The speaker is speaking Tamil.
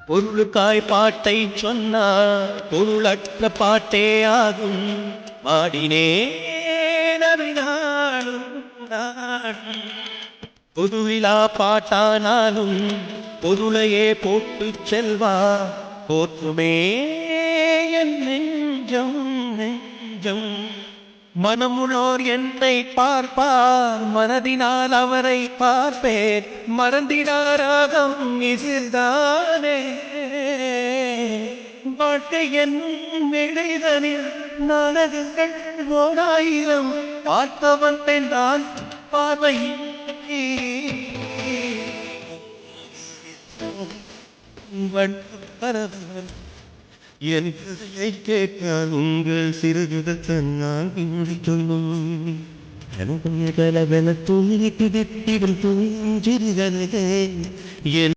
பொருளுக்காய் பாட்டை சொன்னார் பொருளற்ற பாட்டே ஆகும். பாடினேன் பொதுவிழா பாட்டானாலும் பொருளையே போட்டு செல்வா போற்றுமே என் நெஞ்சம் நெஞ்சம். மனமுள்ளோர் என்னை பார்ப்பார் மனதினால் அவரை பார்ப்பேன். மறந்திடாராகம் இதுதானே வாழ்க்கை என் விடைதனில் நாடகங்கள் 1000 பார்த்தவன் நான் பார்வை பரவன் என் கதையை கேட்க உங்கள் சிறுகுதத்தை நான் சொல்லும். எனக்கு தூங்கி துதித்திடும் தூஞ்சிருகனே என்